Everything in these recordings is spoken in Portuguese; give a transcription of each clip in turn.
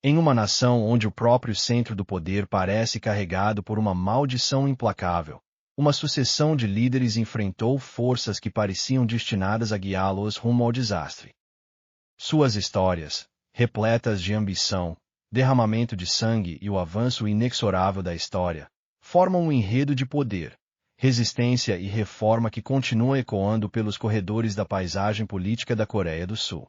Em uma nação onde o próprio centro do poder parece carregado por uma maldição implacável, uma sucessão de líderes enfrentou forças que pareciam destinadas a guiá-los rumo ao desastre. Suas histórias, repletas de ambição, derramamento de sangue e o avanço inexorável da história, formam um enredo de poder, resistência e reforma que continua ecoando pelos corredores da paisagem política da Coreia do Sul.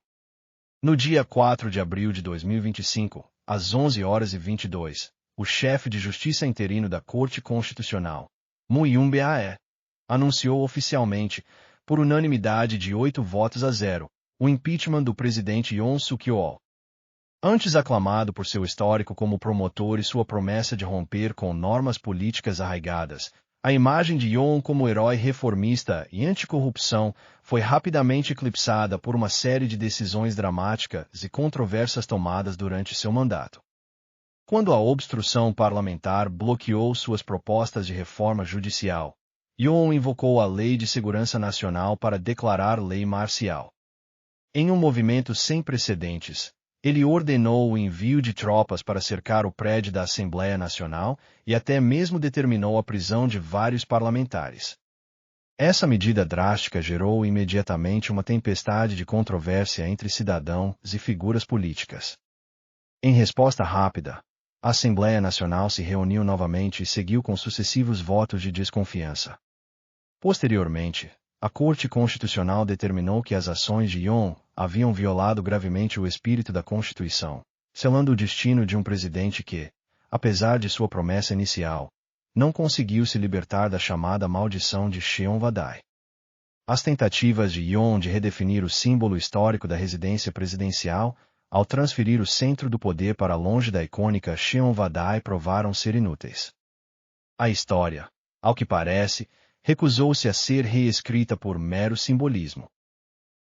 No dia 4 de abril de 2025, às 11h22, o chefe de justiça interino da Corte Constitucional, Moon Yoon-bae, anunciou oficialmente, por unanimidade de 8 votos a 0, o impeachment do presidente Yoon Suk-yeol. Antes aclamado por seu histórico como promotor e sua promessa de romper com normas políticas arraigadas, a imagem de Yoon como herói reformista e anticorrupção foi rapidamente eclipsada por uma série de decisões dramáticas e controversas tomadas durante seu mandato. Quando a obstrução parlamentar bloqueou suas propostas de reforma judicial, Yoon invocou a Lei de Segurança Nacional para declarar lei marcial. Em um movimento sem precedentes, ele ordenou o envio de tropas para cercar o prédio da Assembleia Nacional e até mesmo determinou a prisão de vários parlamentares. Essa medida drástica gerou imediatamente uma tempestade de controvérsia entre cidadãos e figuras políticas. Em resposta rápida, a Assembleia Nacional se reuniu novamente e seguiu com sucessivos votos de desconfiança. Posteriormente, a Corte Constitucional determinou que as ações de Yoon haviam violado gravemente o espírito da Constituição, selando o destino de um presidente que, apesar de sua promessa inicial, não conseguiu se libertar da chamada maldição de Cheon-Vadai. As tentativas de Yoon de redefinir o símbolo histórico da residência presidencial, ao transferir o centro do poder para longe da icônica Cheon-Vadai, provaram ser inúteis. A história, ao que parece, recusou-se a ser reescrita por mero simbolismo.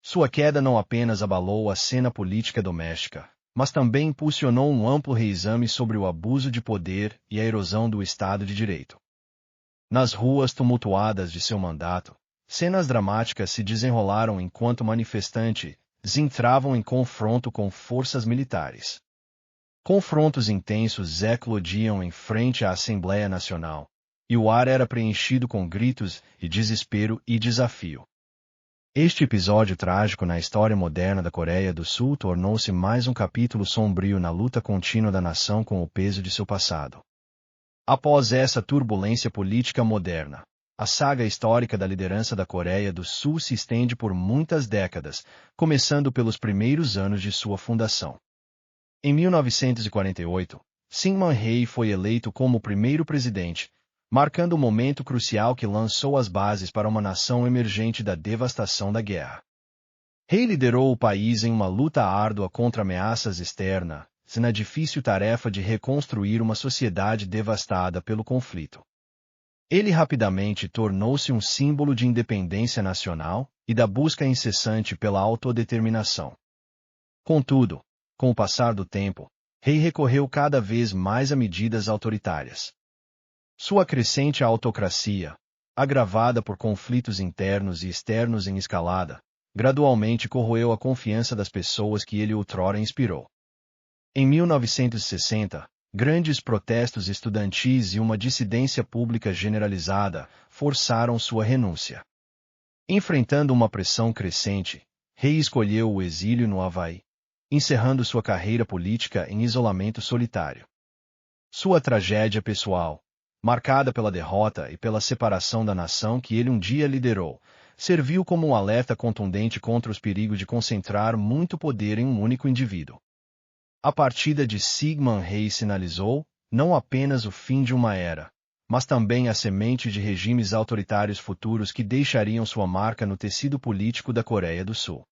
Sua queda não apenas abalou a cena política doméstica, mas também impulsionou um amplo reexame sobre o abuso de poder e a erosão do Estado de Direito. Nas ruas tumultuadas de seu mandato, cenas dramáticas se desenrolaram enquanto manifestantes entravam em confronto com forças militares. Confrontos intensos eclodiam em frente à Assembleia Nacional, e o ar era preenchido com gritos e desespero e desafio. Este episódio trágico na história moderna da Coreia do Sul tornou-se mais um capítulo sombrio na luta contínua da nação com o peso de seu passado. Após essa turbulência política moderna, a saga histórica da liderança da Coreia do Sul se estende por muitas décadas, começando pelos primeiros anos de sua fundação. Em 1948, Syngman Rhee foi eleito como o primeiro presidente, marcando o momento crucial que lançou as bases para uma nação emergente da devastação da guerra. Rhee liderou o país em uma luta árdua contra ameaças externas, na difícil tarefa de reconstruir uma sociedade devastada pelo conflito. Ele rapidamente tornou-se um símbolo de independência nacional e da busca incessante pela autodeterminação. Contudo, com o passar do tempo, Rhee recorreu cada vez mais a medidas autoritárias. Sua crescente autocracia, agravada por conflitos internos e externos em escalada, gradualmente corroeu a confiança das pessoas que ele outrora inspirou. Em 1960, grandes protestos estudantis e uma dissidência pública generalizada forçaram sua renúncia. Enfrentando uma pressão crescente, Rhee escolheu o exílio no Havaí, encerrando sua carreira política em isolamento solitário. Sua tragédia pessoal, marcada pela derrota e pela separação da nação que ele um dia liderou, serviu como um alerta contundente contra os perigos de concentrar muito poder em um único indivíduo. A partida de Syngman Rhee sinalizou, não apenas o fim de uma era, mas também a semente de regimes autoritários futuros que deixariam sua marca no tecido político da Coreia do Sul.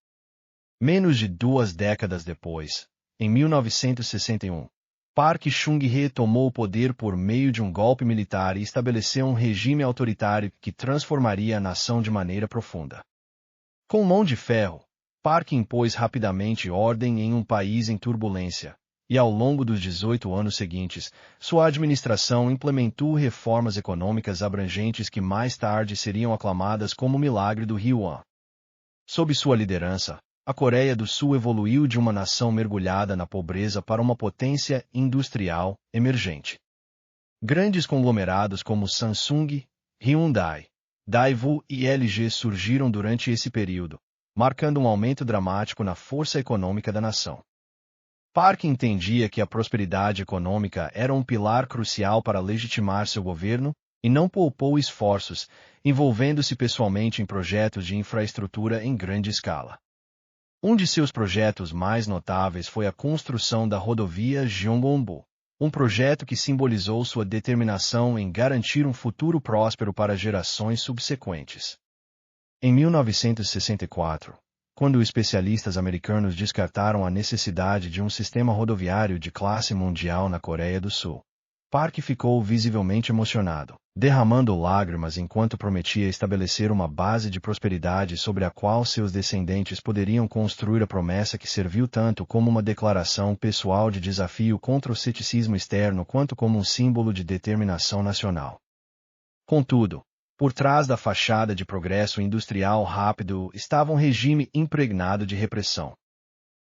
Menos de 2 décadas depois, em 1961, Park Chung-hee tomou o poder por meio de um golpe militar e estabeleceu um regime autoritário que transformaria a nação de maneira profunda. Com mão de ferro, Park impôs rapidamente ordem em um país em turbulência, e ao longo dos 18 anos seguintes, sua administração implementou reformas econômicas abrangentes que mais tarde seriam aclamadas como o milagre do Ryuan. Sob sua liderança, A Coreia do Sul evoluiu de uma nação mergulhada na pobreza para uma potência industrial emergente. Grandes conglomerados como Samsung, Hyundai, Daewoo e LG surgiram durante esse período, marcando um aumento dramático na força econômica da nação. Park entendia que a prosperidade econômica era um pilar crucial para legitimar seu governo e não poupou esforços, envolvendo-se pessoalmente em projetos de infraestrutura em grande escala. Um de seus projetos mais notáveis foi a construção da rodovia Gyeongbok, um projeto que simbolizou sua determinação em garantir um futuro próspero para gerações subsequentes. Em 1964, quando especialistas americanos descartaram a necessidade de um sistema rodoviário de classe mundial na Coreia do Sul, Park ficou visivelmente emocionado, derramando lágrimas enquanto prometia estabelecer uma base de prosperidade sobre a qual seus descendentes poderiam construir a promessa que serviu tanto como uma declaração pessoal de desafio contra o ceticismo externo quanto como um símbolo de determinação nacional. Contudo, por trás da fachada de progresso industrial rápido estava um regime impregnado de repressão.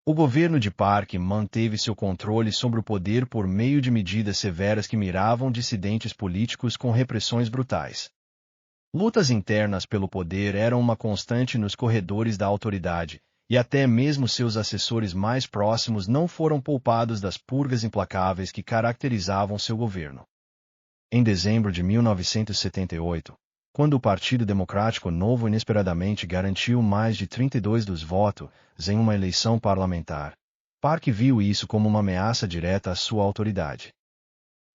O governo de Park manteve seu controle sobre o poder por meio de medidas severas que miravam dissidentes políticos com repressões brutais. Lutas internas pelo poder eram uma constante nos corredores da autoridade, e até mesmo seus assessores mais próximos não foram poupados das purgas implacáveis que caracterizavam seu governo. Em dezembro de 1978, quando o Partido Democrático Novo inesperadamente garantiu mais de 32% dos votos em uma eleição parlamentar, Park viu isso como uma ameaça direta à sua autoridade.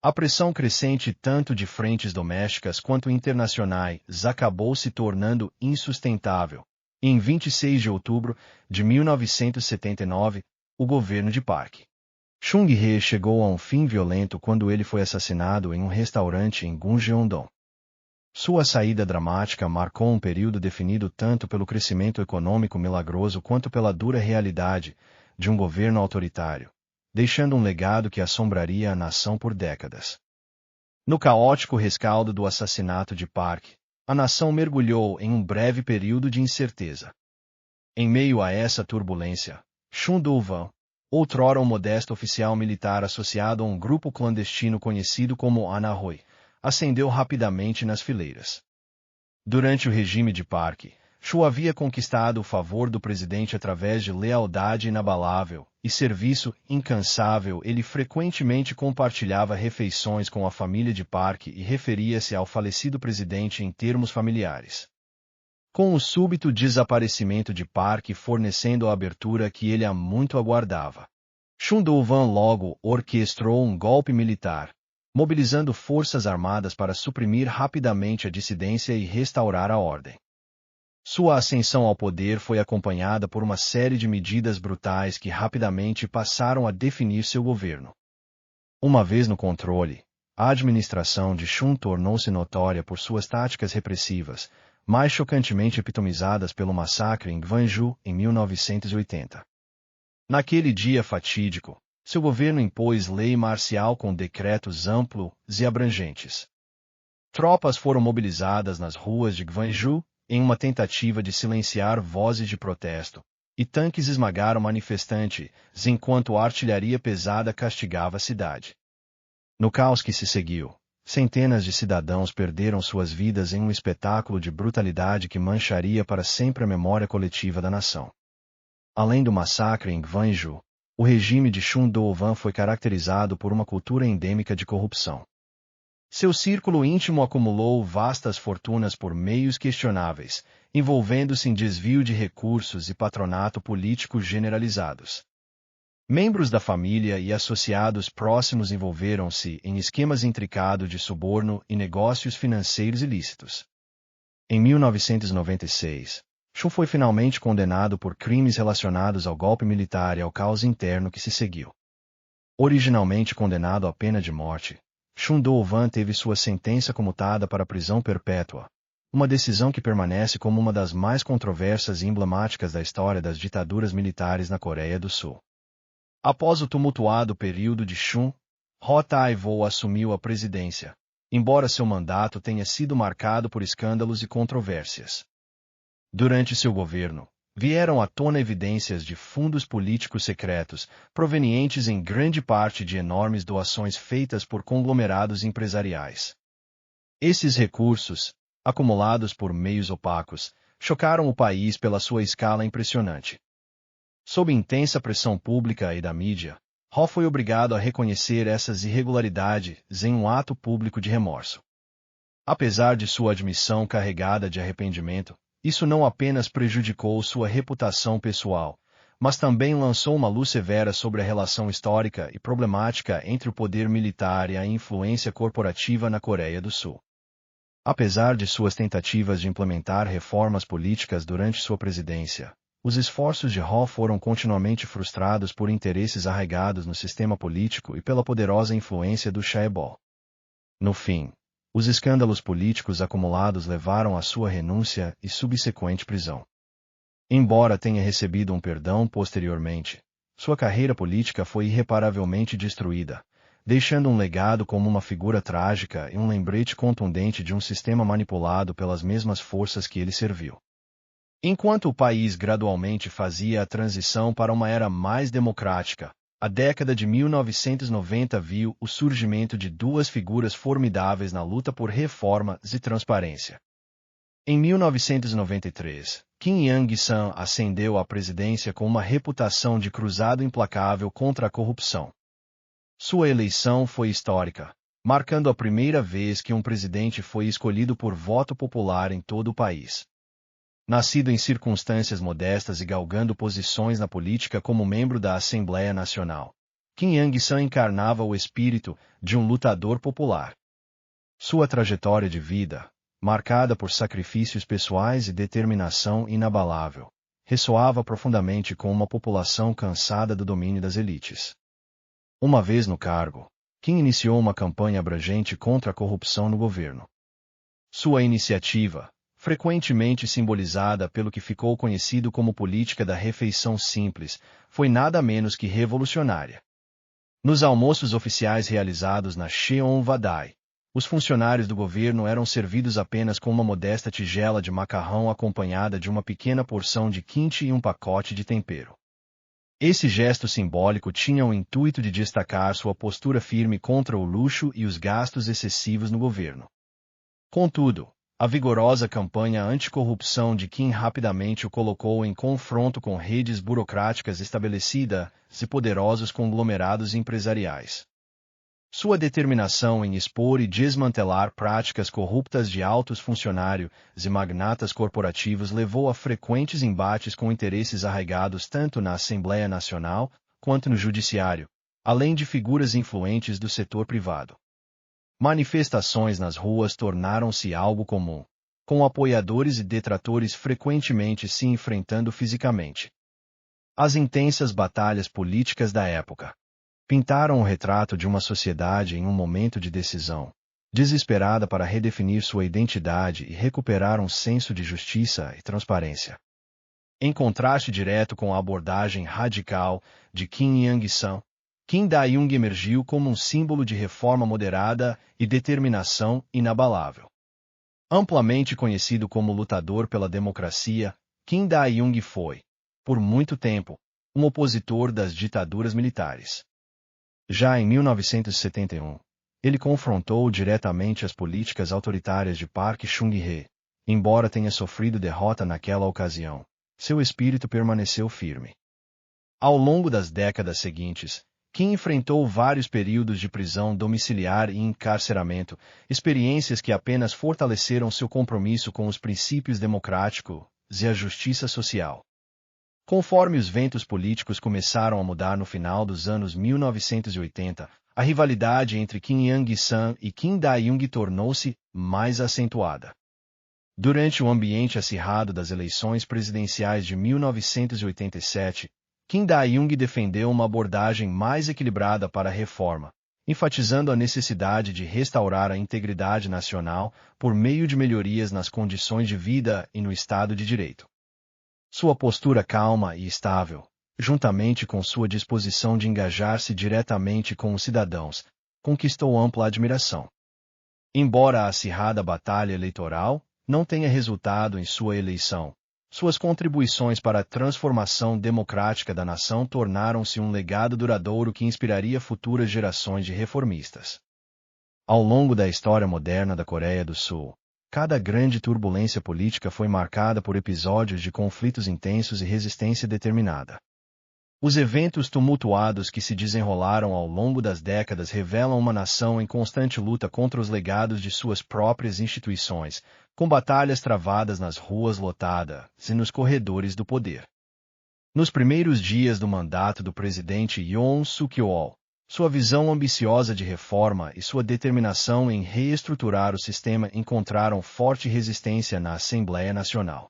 A pressão crescente tanto de frentes domésticas quanto internacionais acabou se tornando insustentável. Em 26 de outubro de 1979, o governo de Park Chung-hee chegou a um fim violento quando ele foi assassinado em um restaurante em Gunjeondong. Sua saída dramática marcou um período definido tanto pelo crescimento econômico milagroso quanto pela dura realidade de um governo autoritário, deixando um legado que assombraria a nação por décadas. No caótico rescaldo do assassinato de Park, a nação mergulhou em um breve período de incerteza. Em meio a essa turbulência, Chun Do-van, outrora um modesto oficial militar associado a um grupo clandestino conhecido como Anahoy, ascendeu rapidamente nas fileiras. Durante o regime de Park, Chu havia conquistado o favor do presidente através de lealdade inabalável e serviço incansável. Ele frequentemente compartilhava refeições com a família de Park e referia-se ao falecido presidente em termos familiares. Com o súbito desaparecimento de Park fornecendo a abertura que ele há muito aguardava, Chun Do-van logo orquestrou um golpe militar, mobilizando forças armadas para suprimir rapidamente a dissidência e restaurar a ordem. Sua ascensão ao poder foi acompanhada por uma série de medidas brutais que rapidamente passaram a definir seu governo. Uma vez no controle, a administração de Chun tornou-se notória por suas táticas repressivas, mais chocantemente epitomizadas pelo massacre em Gwangju em 1980. Naquele dia fatídico, seu governo impôs lei marcial com decretos amplos e abrangentes. Tropas foram mobilizadas nas ruas de Gwangju em uma tentativa de silenciar vozes de protesto, e tanques esmagaram manifestantes enquanto a artilharia pesada castigava a cidade. No caos que se seguiu, centenas de cidadãos perderam suas vidas em um espetáculo de brutalidade que mancharia para sempre a memória coletiva da nação. Além do massacre em Gwangju, o regime de Chun Do-van foi caracterizado por uma cultura endêmica de corrupção. Seu círculo íntimo acumulou vastas fortunas por meios questionáveis, envolvendo-se em desvio de recursos e patronato político generalizados. Membros da família e associados próximos envolveram-se em esquemas intricados de suborno e negócios financeiros ilícitos. Em 1996, Chun foi finalmente condenado por crimes relacionados ao golpe militar e ao caos interno que se seguiu. Originalmente condenado à pena de morte, Chun Do-van teve sua sentença comutada para prisão perpétua, uma decisão que permanece como uma das mais controversas e emblemáticas da história das ditaduras militares na Coreia do Sul. Após o tumultuado período de Chun, Roh Tae-woo assumiu a presidência, embora seu mandato tenha sido marcado por escândalos e controvérsias. Durante seu governo, vieram à tona evidências de fundos políticos secretos, provenientes em grande parte de enormes doações feitas por conglomerados empresariais. Esses recursos, acumulados por meios opacos, chocaram o país pela sua escala impressionante. Sob intensa pressão pública e da mídia, Ho foi obrigado a reconhecer essas irregularidades em um ato público de remorso. Apesar de sua admissão carregada de arrependimento, isso não apenas prejudicou sua reputação pessoal, mas também lançou uma luz severa sobre a relação histórica e problemática entre o poder militar e a influência corporativa na Coreia do Sul. Apesar de suas tentativas de implementar reformas políticas durante sua presidência, os esforços de Ho foram continuamente frustrados por interesses arraigados no sistema político e pela poderosa influência do chaebol. No fim, os escândalos políticos acumulados levaram à sua renúncia e subsequente prisão. Embora tenha recebido um perdão posteriormente, sua carreira política foi irreparavelmente destruída, deixando um legado como uma figura trágica e um lembrete contundente de um sistema manipulado pelas mesmas forças que ele serviu. Enquanto o país gradualmente fazia a transição para uma era mais democrática, a década de 1990 viu o surgimento de duas figuras formidáveis na luta por reformas e transparência. Em 1993, Kim Yang-san ascendeu à presidência com uma reputação de cruzado implacável contra a corrupção. Sua eleição foi histórica, marcando a primeira vez que um presidente foi escolhido por voto popular em todo o país. Nascido em circunstâncias modestas e galgando posições na política como membro da Assembleia Nacional, Kim Yang-san encarnava o espírito de um lutador popular. Sua trajetória de vida, marcada por sacrifícios pessoais e determinação inabalável, ressoava profundamente com uma população cansada do domínio das elites. Uma vez no cargo, Kim iniciou uma campanha abrangente contra a corrupção no governo. Sua iniciativa, frequentemente simbolizada pelo que ficou conhecido como política da refeição simples, foi nada menos que revolucionária. Nos almoços oficiais realizados na Cheonvadai, os funcionários do governo eram servidos apenas com uma modesta tigela de macarrão acompanhada de uma pequena porção de kimchi e um pacote de tempero. Esse gesto simbólico tinha o intuito de destacar sua postura firme contra o luxo e os gastos excessivos no governo. Contudo, a vigorosa campanha anticorrupção de Kim rapidamente o colocou em confronto com redes burocráticas estabelecidas e poderosos conglomerados empresariais. Sua determinação em expor e desmantelar práticas corruptas de altos funcionários e magnatas corporativos levou a frequentes embates com interesses arraigados tanto na Assembleia Nacional quanto no Judiciário, além de figuras influentes do setor privado. Manifestações nas ruas tornaram-se algo comum, com apoiadores e detratores frequentemente se enfrentando fisicamente. As intensas batalhas políticas da época pintaram o retrato de uma sociedade em um momento de decisão, desesperada para redefinir sua identidade e recuperar um senso de justiça e transparência. Em contraste direto com a abordagem radical de Kim Yang-san, Kim Dae-jung emergiu como um símbolo de reforma moderada e determinação inabalável. Amplamente conhecido como lutador pela democracia, Kim Dae-jung foi, por muito tempo, um opositor das ditaduras militares. Já em 1971, ele confrontou diretamente as políticas autoritárias de Park Chung-hee. Embora tenha sofrido derrota naquela ocasião, seu espírito permaneceu firme. Ao longo das décadas seguintes, Kim enfrentou vários períodos de prisão domiciliar e encarceramento, experiências que apenas fortaleceram seu compromisso com os princípios democráticos e a justiça social. Conforme os ventos políticos começaram a mudar no final dos anos 1980, a rivalidade entre Kim Yang-san e Kim Dae-jung tornou-se mais acentuada. Durante o ambiente acirrado das eleições presidenciais de 1987, Kim Dae-jung defendeu uma abordagem mais equilibrada para a reforma, enfatizando a necessidade de restaurar a integridade nacional por meio de melhorias nas condições de vida e no Estado de Direito. Sua postura calma e estável, juntamente com sua disposição de engajar-se diretamente com os cidadãos, conquistou ampla admiração. Embora a acirrada batalha eleitoral não tenha resultado em sua eleição, Suas contribuições para a transformação democrática da nação tornaram-se um legado duradouro que inspiraria futuras gerações de reformistas. Ao longo da história moderna da Coreia do Sul, cada grande turbulência política foi marcada por episódios de conflitos intensos e resistência determinada. Os eventos tumultuados que se desenrolaram ao longo das décadas revelam uma nação em constante luta contra os legados de suas próprias instituições, com batalhas travadas nas ruas lotadas e nos corredores do poder. Nos primeiros dias do mandato do presidente Yoon Suk-yeol, sua visão ambiciosa de reforma e sua determinação em reestruturar o sistema encontraram forte resistência na Assembleia Nacional.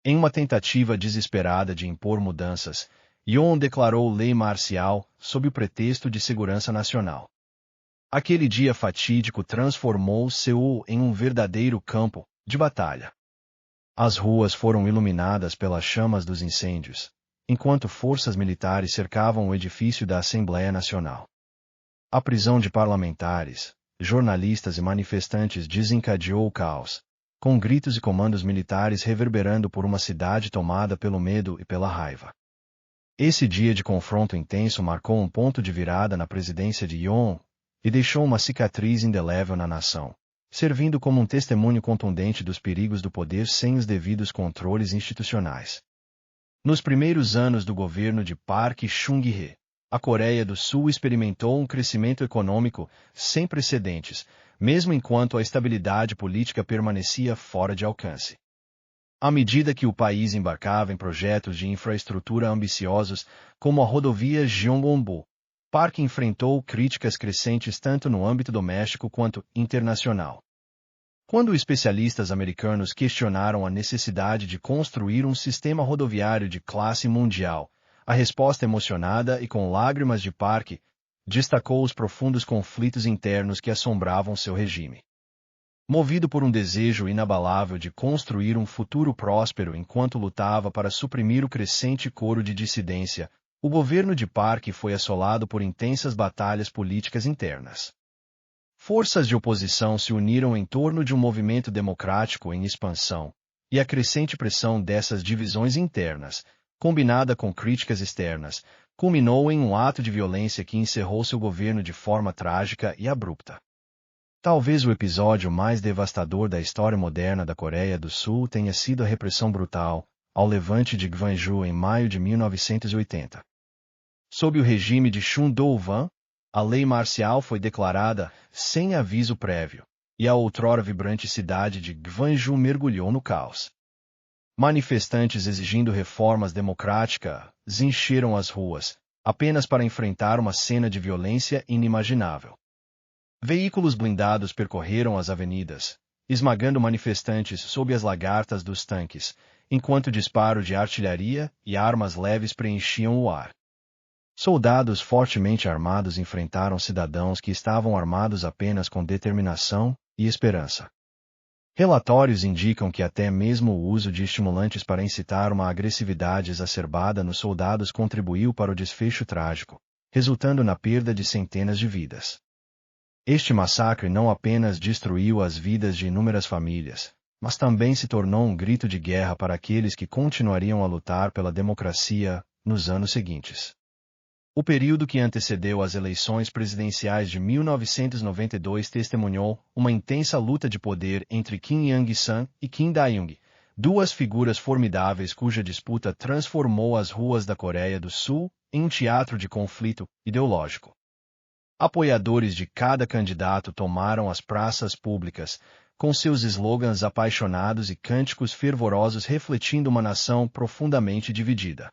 Em uma tentativa desesperada de impor mudanças, Yoon declarou lei marcial sob o pretexto de segurança nacional. Aquele dia fatídico transformou Seul em um verdadeiro campo de batalha. As ruas foram iluminadas pelas chamas dos incêndios, enquanto forças militares cercavam o edifício da Assembleia Nacional. A prisão de parlamentares, jornalistas e manifestantes desencadeou o caos, com gritos e comandos militares reverberando por uma cidade tomada pelo medo e pela raiva. Esse dia de confronto intenso marcou um ponto de virada na presidência de Yoon e deixou uma cicatriz indelével na nação, servindo como um testemunho contundente dos perigos do poder sem os devidos controles institucionais. Nos primeiros anos do governo de Park Chung-hee, a Coreia do Sul experimentou um crescimento econômico sem precedentes, mesmo enquanto a estabilidade política permanecia fora de alcance. À medida que o país embarcava em projetos de infraestrutura ambiciosos, como a rodovia Gyeongbuk, Park enfrentou críticas crescentes tanto no âmbito doméstico quanto internacional. Quando especialistas americanos questionaram a necessidade de construir um sistema rodoviário de classe mundial, a resposta emocionada e com lágrimas de Park destacou os profundos conflitos internos que assombravam seu regime. Movido por um desejo inabalável de construir um futuro próspero enquanto lutava para suprimir o crescente coro de dissidência, o governo de Park foi assolado por intensas batalhas políticas internas. Forças de oposição se uniram em torno de um movimento democrático em expansão, e a crescente pressão dessas divisões internas, combinada com críticas externas, culminou em um ato de violência que encerrou seu governo de forma trágica e abrupta. Talvez o episódio mais devastador da história moderna da Coreia do Sul tenha sido a repressão brutal ao levante de Gwangju em maio de 1980. Sob o regime de Chun Doo-hwan, a lei marcial foi declarada sem aviso prévio, e a outrora vibrante cidade de Gwangju mergulhou no caos. Manifestantes exigindo reformas democráticas encheram as ruas, apenas para enfrentar uma cena de violência inimaginável. Veículos blindados percorreram as avenidas, esmagando manifestantes sob as lagartas dos tanques, enquanto disparo de artilharia e armas leves preenchiam o ar. Soldados fortemente armados enfrentaram cidadãos que estavam armados apenas com determinação e esperança. Relatórios indicam que até mesmo o uso de estimulantes para incitar uma agressividade exacerbada nos soldados contribuiu para o desfecho trágico, resultando na perda de centenas de vidas. Este massacre não apenas destruiu as vidas de inúmeras famílias, mas também se tornou um grito de guerra para aqueles que continuariam a lutar pela democracia nos anos seguintes. O período que antecedeu as eleições presidenciais de 1992 testemunhou uma intensa luta de poder entre Kim Yang-san e Kim Dae-jung, duas figuras formidáveis cuja disputa transformou as ruas da Coreia do Sul em um teatro de conflito ideológico. Apoiadores de cada candidato tomaram as praças públicas, com seus slogans apaixonados e cânticos fervorosos refletindo uma nação profundamente dividida.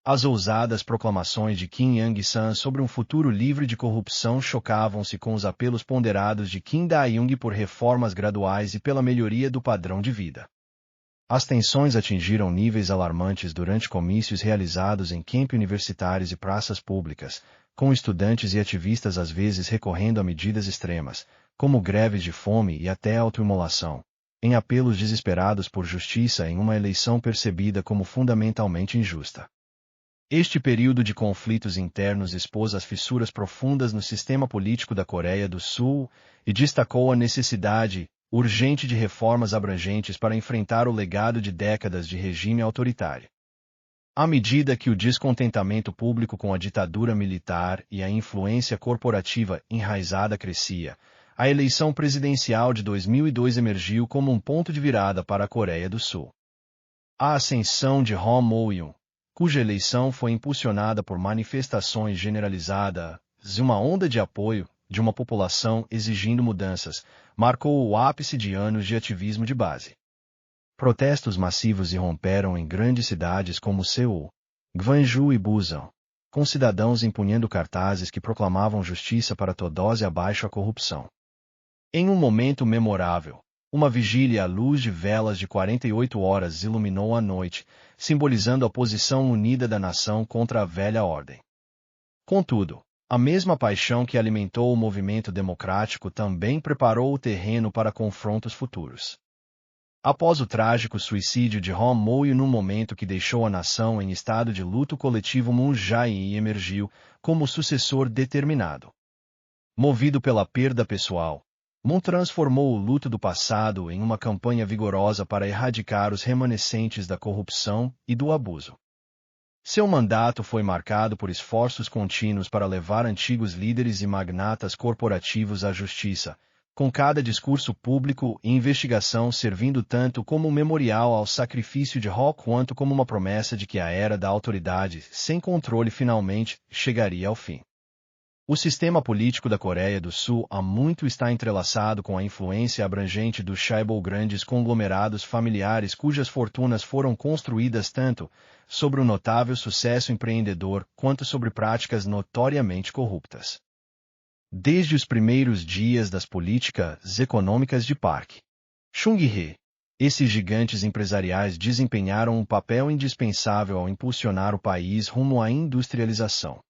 As ousadas proclamações de Kim Yang-san sobre um futuro livre de corrupção chocavam-se com os apelos ponderados de Kim Dae-jung por reformas graduais e pela melhoria do padrão de vida. As tensões atingiram níveis alarmantes durante comícios realizados em campi universitários e praças públicas, com estudantes e ativistas às vezes recorrendo a medidas extremas, como greves de fome e até autoimolação, em apelos desesperados por justiça em uma eleição percebida como fundamentalmente injusta. Este período de conflitos internos expôs as fissuras profundas no sistema político da Coreia do Sul e destacou a necessidade urgente de reformas abrangentes para enfrentar o legado de décadas de regime autoritário. À medida que o descontentamento público com a ditadura militar e a influência corporativa enraizada crescia, a eleição presidencial de 2002 emergiu como um ponto de virada para a Coreia do Sul. A ascensão de Roh Moo-hyun, cuja eleição foi impulsionada por manifestações generalizadas e uma onda de apoio de uma população exigindo mudanças, marcou o ápice de anos de ativismo de base. Protestos massivos irromperam em grandes cidades como Seul, Gwangju e Busan, com cidadãos empunhando cartazes que proclamavam justiça para todos e abaixo a corrupção. Em um momento memorável, uma vigília à luz de velas de 48 horas iluminou a noite, simbolizando a posição unida da nação contra a velha ordem. Contudo, a mesma paixão que alimentou o movimento democrático também preparou o terreno para confrontos futuros. Após o trágico suicídio de Roh Moo-hyun num momento que deixou a nação em estado de luto coletivo, Moon Jae-in emergiu como sucessor determinado. Movido pela perda pessoal, Moon transformou o luto do passado em uma campanha vigorosa para erradicar os remanescentes da corrupção e do abuso. Seu mandato foi marcado por esforços contínuos para levar antigos líderes e magnatas corporativos à justiça, com cada discurso público e investigação servindo tanto como um memorial ao sacrifício de Roh quanto como uma promessa de que a era da autoridade sem controle finalmente chegaria ao fim. O sistema político da Coreia do Sul há muito está entrelaçado com a influência abrangente do chaebol, grandes conglomerados familiares cujas fortunas foram construídas tanto sobre o notável sucesso empreendedor quanto sobre práticas notoriamente corruptas. Desde os primeiros dias das políticas econômicas de Park Chung-hee, esses gigantes empresariais desempenharam um papel indispensável ao impulsionar o país rumo à industrialização.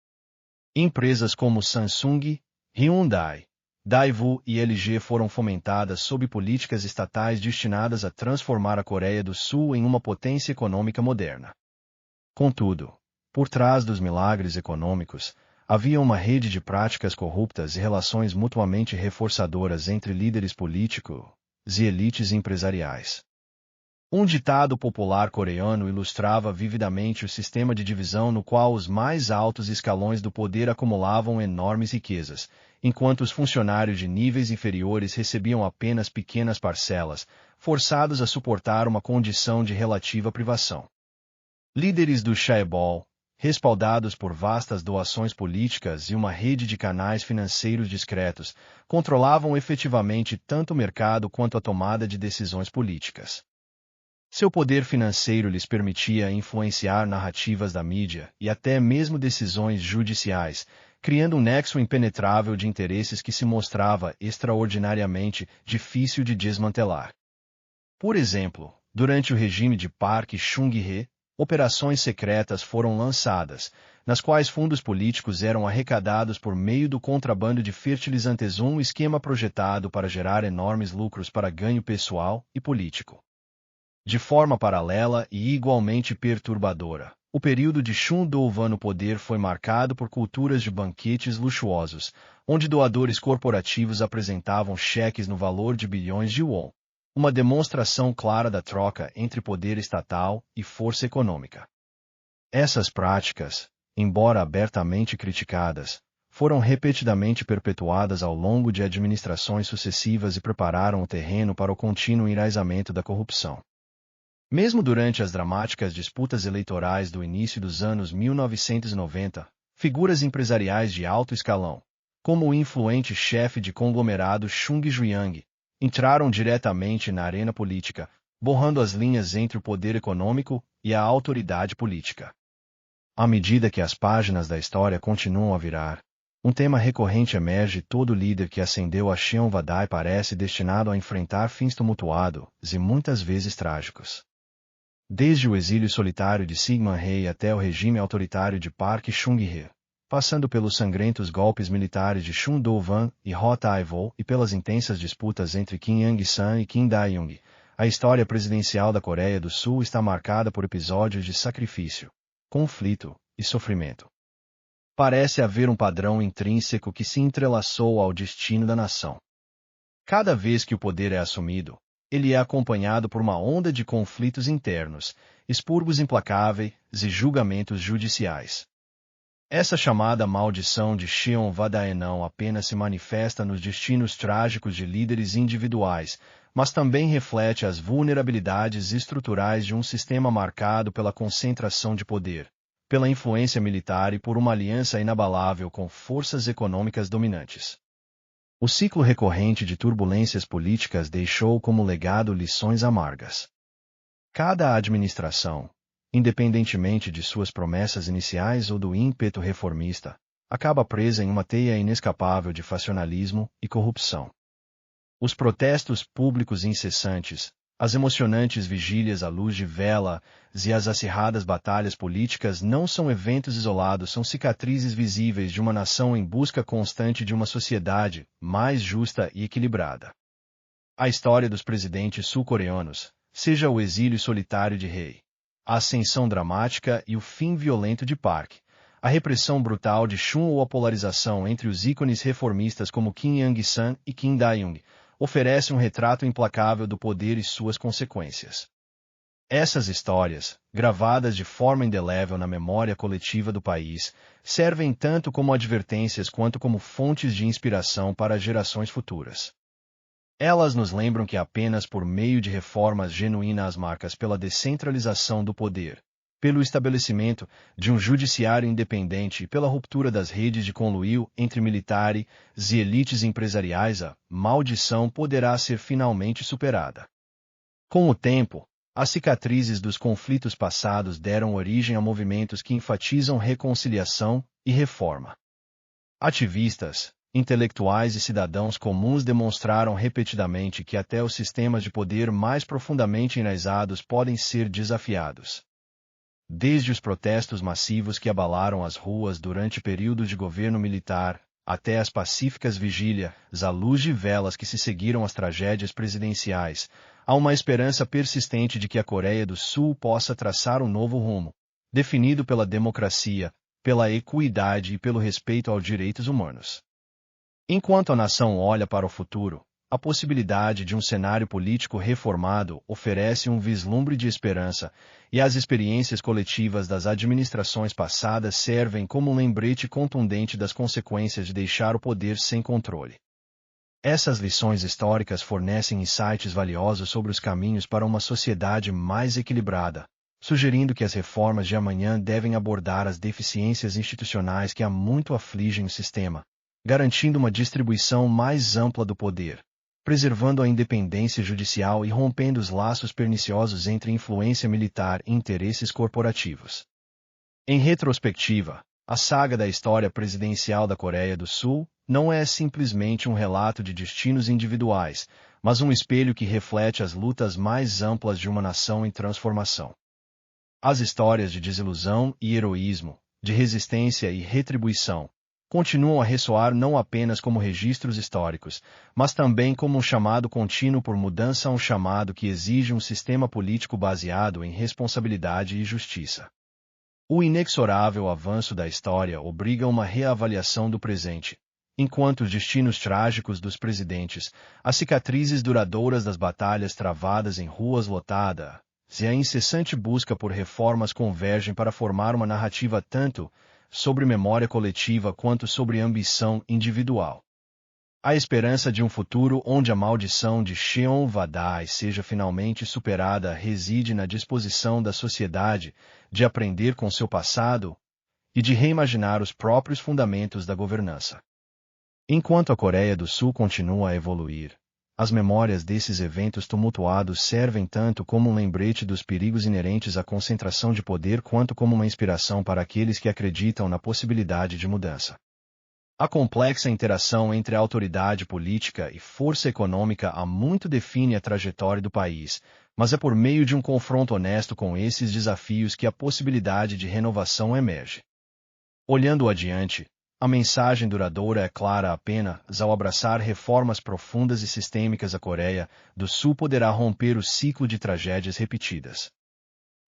Empresas como Samsung, Hyundai, Daewoo e LG foram fomentadas sob políticas estatais destinadas a transformar a Coreia do Sul em uma potência econômica moderna. Contudo, por trás dos milagres econômicos, havia uma rede de práticas corruptas e relações mutuamente reforçadoras entre líderes políticos e elites empresariais. Um ditado popular coreano ilustrava vividamente o sistema de divisão no qual os mais altos escalões do poder acumulavam enormes riquezas, enquanto os funcionários de níveis inferiores recebiam apenas pequenas parcelas, forçados a suportar uma condição de relativa privação. Líderes do chaebol, respaldados por vastas doações políticas e uma rede de canais financeiros discretos, controlavam efetivamente tanto o mercado quanto a tomada de decisões políticas. Seu poder financeiro lhes permitia influenciar narrativas da mídia e até mesmo decisões judiciais, criando um nexo impenetrável de interesses que se mostrava extraordinariamente difícil de desmantelar. Por exemplo, durante o regime de Park Chung-hee, operações secretas foram lançadas, nas quais fundos políticos eram arrecadados por meio do contrabando de fertilizantes, um esquema projetado para gerar enormes lucros para ganho pessoal e político. De forma paralela e igualmente perturbadora, o período de Chun Doo-hwan no poder foi marcado por culturas de banquetes luxuosos, onde doadores corporativos apresentavam cheques no valor de bilhões de won, uma demonstração clara da troca entre poder estatal e força econômica. Essas práticas, embora abertamente criticadas, foram repetidamente perpetuadas ao longo de administrações sucessivas e prepararam o terreno para o contínuo enraizamento da corrupção. Mesmo durante as dramáticas disputas eleitorais do início dos anos 1990, figuras empresariais de alto escalão, como o influente chefe de conglomerado Chung Ju-yang, entraram diretamente na arena política, borrando as linhas entre o poder econômico e a autoridade política. À medida que as páginas da história continuam a virar, um tema recorrente emerge: todo líder que ascendeu a Cheonvadai parece destinado a enfrentar fins tumultuados e muitas vezes trágicos. Desde o exílio solitário de Syngman-rhee até o regime autoritário de Park Chung-hee, passando pelos sangrentos golpes militares de Chun Doo-hwan e Roh Tae-won e pelas intensas disputas entre Kim Yang-san e Kim Dae-jung, a história presidencial da Coreia do Sul está marcada por episódios de sacrifício, conflito e sofrimento. Parece haver um padrão intrínseco que se entrelaçou ao destino da nação. Cada vez que o poder é assumido, ele é acompanhado por uma onda de conflitos internos, expurgos implacáveis e julgamentos judiciais. Essa chamada maldição de Xion Vadae não apenas se manifesta nos destinos trágicos de líderes individuais, mas também reflete as vulnerabilidades estruturais de um sistema marcado pela concentração de poder, pela influência militar e por uma aliança inabalável com forças econômicas dominantes. O ciclo recorrente de turbulências políticas deixou como legado lições amargas. Cada administração, independentemente de suas promessas iniciais ou do ímpeto reformista, acaba presa em uma teia inescapável de faccionalismo e corrupção. Os protestos públicos incessantes, as emocionantes vigílias à luz de velas e as acirradas batalhas políticas não são eventos isolados, são cicatrizes visíveis de uma nação em busca constante de uma sociedade mais justa e equilibrada. A história dos presidentes sul-coreanos, seja o exílio solitário de Rei, a ascensão dramática e o fim violento de Park, a repressão brutal de Chun ou a polarização entre os ícones reformistas como Kim Yang-san e Kim Dae-jung, oferece um retrato implacável do poder e suas consequências. Essas histórias, gravadas de forma indelével na memória coletiva do país, servem tanto como advertências quanto como fontes de inspiração para gerações futuras. Elas nos lembram que apenas por meio de reformas genuínas marcadas pela descentralização do poder, pelo estabelecimento de um judiciário independente e pela ruptura das redes de conluio entre militares e elites empresariais, a maldição poderá ser finalmente superada. Com o tempo, as cicatrizes dos conflitos passados deram origem a movimentos que enfatizam reconciliação e reforma. Ativistas, intelectuais e cidadãos comuns demonstraram repetidamente que até os sistemas de poder mais profundamente enraizados podem ser desafiados. Desde os protestos massivos que abalaram as ruas durante períodos de governo militar, até as pacíficas vigílias à luz de velas que se seguiram às tragédias presidenciais, há uma esperança persistente de que a Coreia do Sul possa traçar um novo rumo, definido pela democracia, pela equidade e pelo respeito aos direitos humanos. Enquanto a nação olha para o futuro, a possibilidade de um cenário político reformado oferece um vislumbre de esperança, e as experiências coletivas das administrações passadas servem como um lembrete contundente das consequências de deixar o poder sem controle. Essas lições históricas fornecem insights valiosos sobre os caminhos para uma sociedade mais equilibrada, sugerindo que as reformas de amanhã devem abordar as deficiências institucionais que há muito afligem o sistema, garantindo uma distribuição mais ampla do poder, preservando a independência judicial e rompendo os laços perniciosos entre influência militar e interesses corporativos. Em retrospectiva, a saga da história presidencial da Coreia do Sul não é simplesmente um relato de destinos individuais, mas um espelho que reflete as lutas mais amplas de uma nação em transformação. As histórias de desilusão e heroísmo, de resistência e retribuição, continuam a ressoar não apenas como registros históricos, mas também como um chamado contínuo por mudança, um chamado que exige um sistema político baseado em responsabilidade e justiça. O inexorável avanço da história obriga uma reavaliação do presente, enquanto os destinos trágicos dos presidentes, as cicatrizes duradouras das batalhas travadas em ruas lotadas, e a incessante busca por reformas convergem para formar uma narrativa tanto sobre memória coletiva quanto sobre ambição individual. A esperança de um futuro onde a maldição de Cheon Vadai seja finalmente superada reside na disposição da sociedade de aprender com seu passado e de reimaginar os próprios fundamentos da governança. Enquanto a Coreia do Sul continua a evoluir, as memórias desses eventos tumultuados servem tanto como um lembrete dos perigos inerentes à concentração de poder quanto como uma inspiração para aqueles que acreditam na possibilidade de mudança. A complexa interação entre a autoridade política e força econômica há muito define a trajetória do país, mas é por meio de um confronto honesto com esses desafios que a possibilidade de renovação emerge. Olhando adiante, a mensagem duradoura é clara apenas ao abraçar reformas profundas e sistêmicas. A Coreia do Sul poderá romper o ciclo de tragédias repetidas.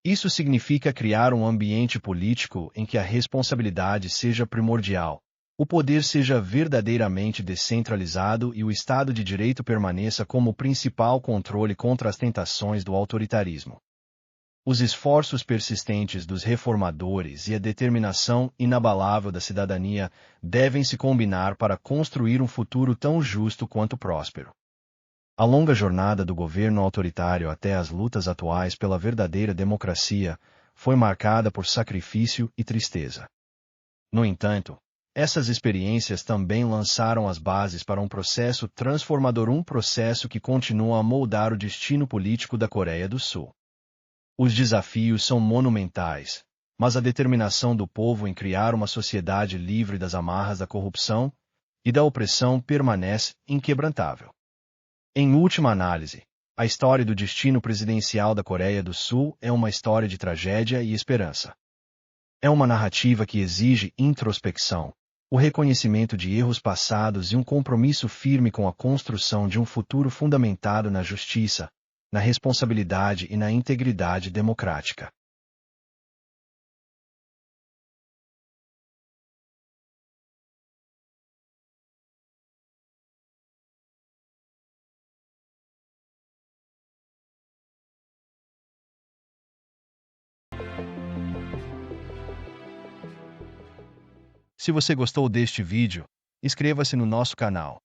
Isso significa criar um ambiente político em que a responsabilidade seja primordial, o poder seja verdadeiramente descentralizado e o Estado de Direito permaneça como o principal controle contra as tentações do autoritarismo. Os esforços persistentes dos reformadores e a determinação inabalável da cidadania devem se combinar para construir um futuro tão justo quanto próspero. A longa jornada do governo autoritário até as lutas atuais pela verdadeira democracia foi marcada por sacrifício e tristeza. No entanto, essas experiências também lançaram as bases para um processo transformador, um processo que continua a moldar o destino político da Coreia do Sul. Os desafios são monumentais, mas a determinação do povo em criar uma sociedade livre das amarras da corrupção e da opressão permanece inquebrantável. Em última análise, a história do destino presidencial da Coreia do Sul é uma história de tragédia e esperança. É uma narrativa que exige introspecção, o reconhecimento de erros passados e um compromisso firme com a construção de um futuro fundamentado na justiça, na responsabilidade e na integridade democrática. Se você gostou deste vídeo, inscreva-se no nosso canal